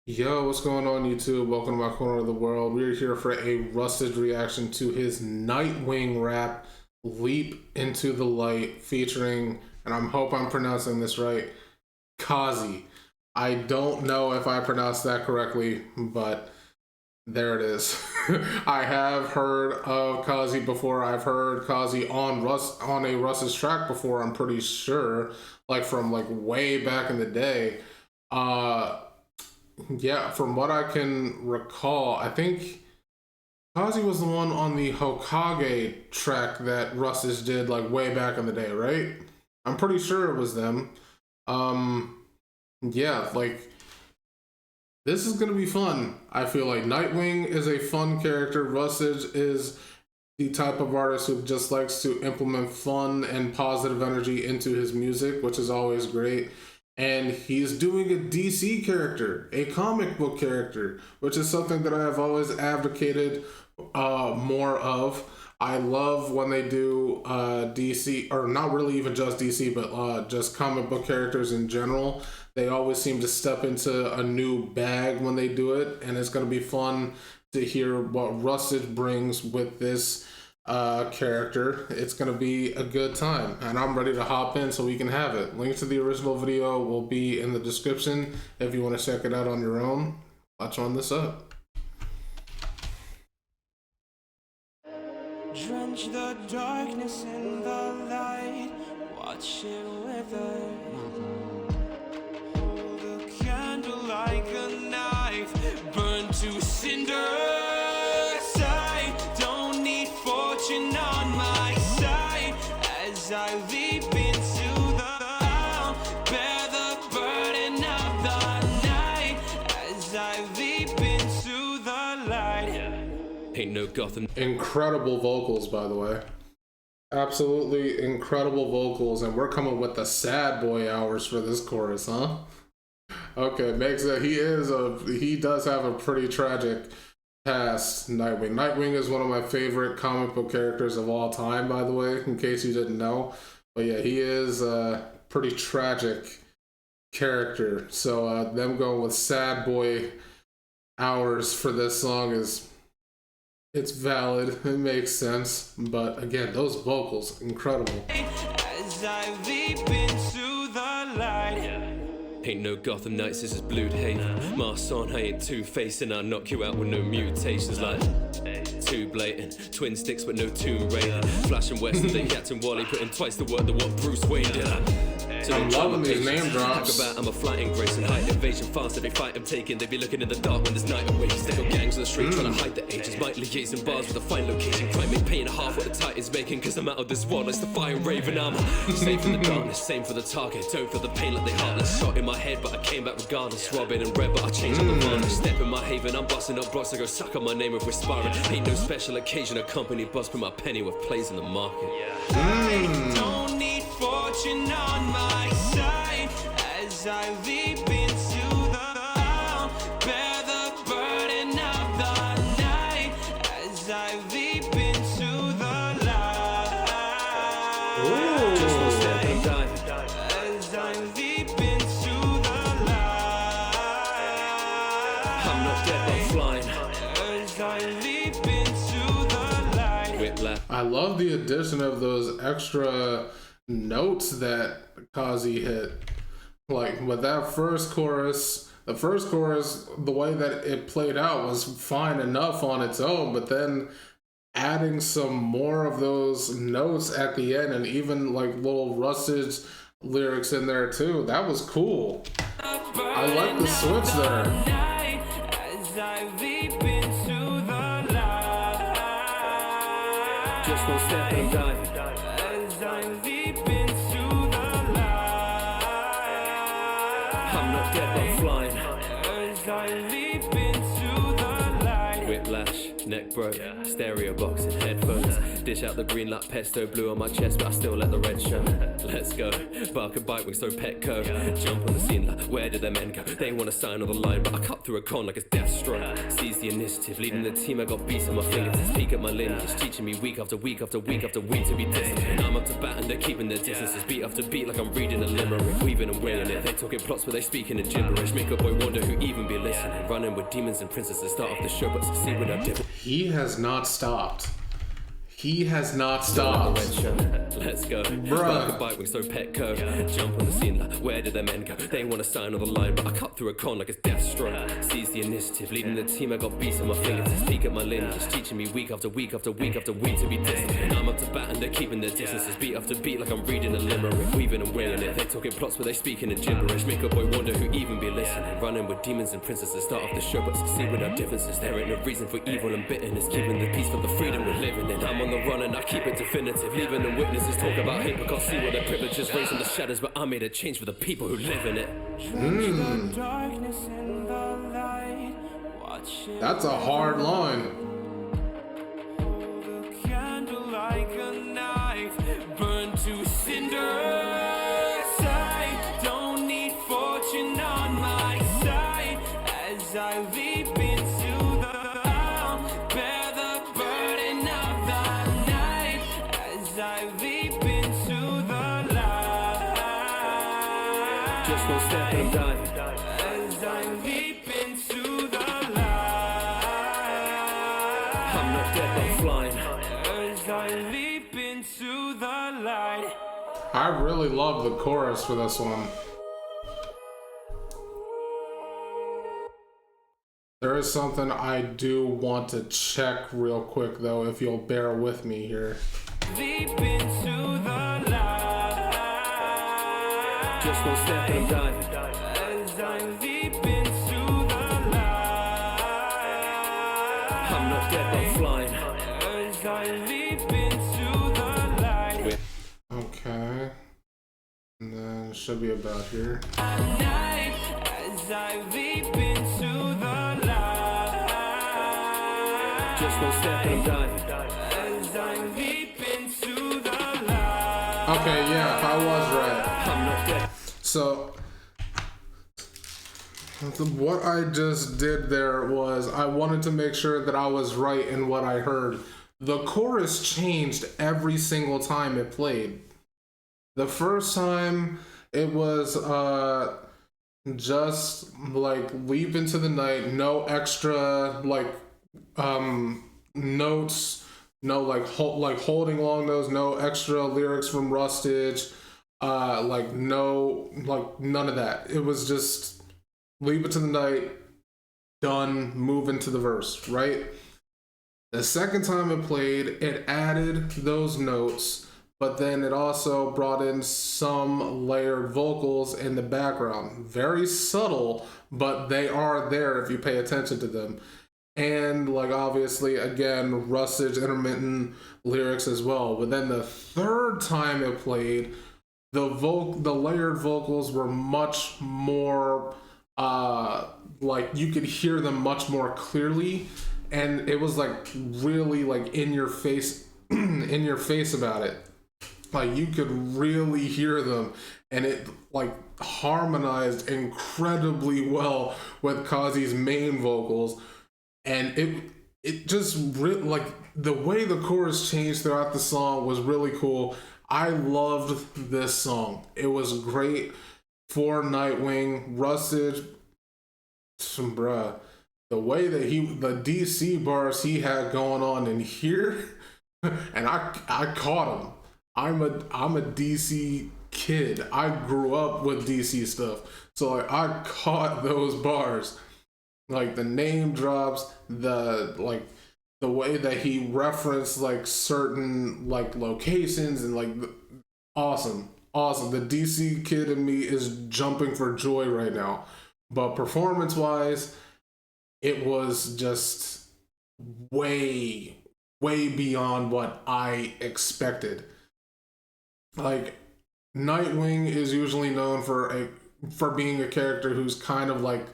Yo, what's going on YouTube? Welcome to my corner of the world. We're here for a Rustage reaction to his Nightwing rap, Leap Into the Light, featuring, and I hope I'm pronouncing this right, Kahze. I don't know if I pronounced that correctly, but there it is. I have heard of Kahze before. I've heard Kahze on a Rustage track before, I'm pretty sure, like from like way back in the day. Yeah, from what I can recall, I think Kahze was the one on the Kahze track that Rustage did like way back in the day, right? I'm pretty sure it was them. Yeah, like this is gonna be fun. I feel like Nightwing is a fun character. Rustage is the type of artist who just likes to implement fun and positive energy into his music, which is always great. And he's doing a DC character, a comic book character, which is something that I have always advocated more of. I love when they do DC, or not really even just DC, but just comic book characters in general. They always seem to step into a new bag when they do it, and it's going to be fun to hear what Rustage brings with this character. It's gonna be a good time, and I'm ready to hop in so we can have it. Link to the original video will be in the description if you want to check it out on your own. Let's run this up. Drench the darkness in the light, watch it wither. Hold a candle like a knife, burn to cinders. On my side, as I leap into the light, bear the burden of the night, as I leap into the light. Ain't no Gotham. Incredible vocals, by the way. Absolutely incredible vocals, and we're coming with the sad boy hours for this chorus, huh? Okay, makes it. He does have a pretty tragic past. Nightwing. Nightwing is one of my favorite comic book characters of all time, by the way, in case you didn't know. But yeah, he is a pretty tragic character. So them going with sad boy hours for this song it's valid. It makes sense. But again, those vocals, incredible. As I leap into the light. Ain't no Gotham Knights, this is Blue Hate. Mask on, I ain't two-faced, and I knock you out with no mutations like too blatant. Twin sticks but no tomb raiding. Flashing west and then Captain Wally putting twice the work than what Bruce Wayne did. I'm loving these name drops. Talk about I'm a flying grace and height invasion fast. Every fight I'm taking, they be looking in the dark when there's night awakes. They got gangs on the street trying to hide the ages. Might liaison bars with a fine location. Crime ain't paying half what the Titans making, cause I'm out of this world. It's the fire raven. I'm safe in the darkness, same for the target. Don't feel the pain like they heartless. Shot in my head, but I came back regardless. Robin and red, but I changed up the varnish. Step in my haven, I'm busting up blocks. I go suck on my name if we're sparring. Ain't no special occasion, a company bust for my penny with plays in the market. I don't need fortune on my side, as I leap into the light, bear the burden of the night, as I leap into the light. Just one step and I'm diving. As I leap into the light. I'm not dead, I'm flying. As I leap into the light. Whiplash. I love the addition of those extra notes that Kahze hit. Like with that first chorus, the way that it played out was fine enough on its own, but then adding some more of those notes at the end and even like little Rustage lyrics in there too, that was cool. I like the switch there. As I leap into the light. Just one step and I'm diving. As I leap into the light. I'm not dead, I'm flying. As I leap into the light. Whiplash, neck broke, stereo box and headphones. Dish out the green like pesto, blue on my chest, but I still let the red show. Let's go, bark and bite wings, throw Petco. Jump on the scene like, where did the men go? They wanna sign on the line, but I cut through a con like it's Deathstroke. Seize the initiative, leading the team, I got beats on my fingers. Speak at my lineage, teaching me week after week after week after week to be disciplined. I'm up to bat and they're keeping their distances, beat after beat like I'm reading a limerick. Weaving and winging it, they talking plots but they speaking in gibberish. Make a boy wonder who even be listening. Running with demons and princesses, start off the show, but succeed without different. He has not stopped. He has not stopped. Let's go. Bruh. Bike wings, so Petco. Jump on the scene like, where did their men go? They want to sign on the line, but I cut through a con like it's Deathstroke. Seize the initiative, leading the team. I got beats on my fingers. Speak at my lineage, teaching me week after week after week after week to be disciplined. I'm up to bat and they're keeping their distances. Beat after beat like I'm reading a limerick. Weaving and winging it. They talking plots, but they speaking in gibberish. Make a boy wonder who even be listening. Running with demons and princesses. Start off the show, but succeed without differences. There ain't no reason for evil and bitterness. Keeping the peace for the freedom we're living in. I'm on the run and I keep it definitive. Leaving them witnesses talk about hate, but can't see what their privileges. Raising the shadows, but I made a change for the people who live in it. That's a hard line. The candle like a knife, burn to cinders. I don't need fortune on my side as I leap into the dawn. Bear the burden of the night as I leap into the light. Just one step and I'm diving. As I leap into the light. I'm not dead, but I'm flying. As I leap into the light. I really love the chorus for this one. There is something I do want to check real quick though, if you'll bear with me here. Leap into the light. Just one step and I'm diving. As I leap into the light. I'm not dead, but I'm flying. As I leap into the light. Okay. And then it should be about here. Night. As I leap into the light. Just one step and I'm diving. As I leap into the light. Okay, yeah, I was right. I'm not dead. So, what I just did there was I wanted to make sure that I was right in what I heard. The chorus changed every single time it played. The first time it was just like leap into the night, no extra like notes, no like holding along those, no extra lyrics from Rustage, like no, like none of that. It was just leap into the night, done, move into the verse, right? The second time it played, it added those notes, but then it also brought in some layered vocals in the background. Very subtle, but they are there if you pay attention to them. And like obviously, again, Rustage intermittent lyrics as well. But then the third time it played, the layered vocals were much more like you could hear them much more clearly, and it was like really like in your face about it. Like you could really hear them, and it like harmonized incredibly well with Kahze's main vocals, and it just like the way the chorus changed throughout the song was really cool. I loved this song. It was great for Nightwing. Rustage, bruh, the way that the DC bars he had going on in here, and I caught him. I'm a DC kid. I grew up with DC stuff, so like I caught those bars, like the name drops, the way that he referenced like certain like locations and like awesome. The DC kid in me is jumping for joy right now. But performance wise, it was just way beyond what I expected. Like Nightwing is usually known for being a character who's kind of like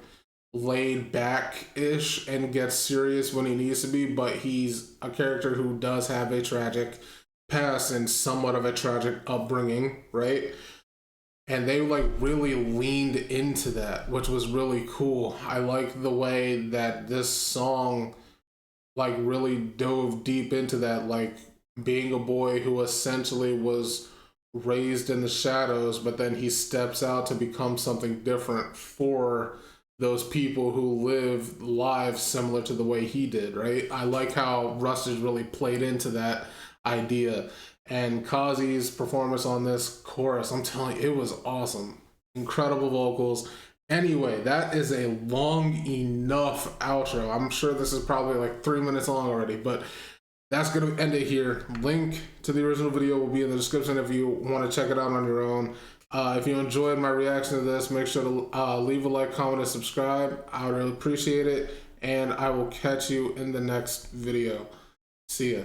laid back-ish and gets serious when he needs to be, but he's a character who does have a tragic past and somewhat of a tragic upbringing, right? And they like really leaned into that, which was really cool. I like the way that this song like really dove deep into that, like being a boy who essentially was raised in the shadows, but then he steps out to become something different for those people who live lives similar to the way he did, right? I like how Rustage really played into that idea. And Kahze's performance on this chorus, I'm telling you, it was awesome. Incredible vocals. Anyway, that is a long enough outro. I'm sure this is probably like 3 minutes long already, but that's going to end it here. Link to the original video will be in the description if you want to check it out on your own. If you enjoyed my reaction to this, make sure to leave a like, comment, and subscribe. I would really appreciate it. And I will catch you in the next video. See ya.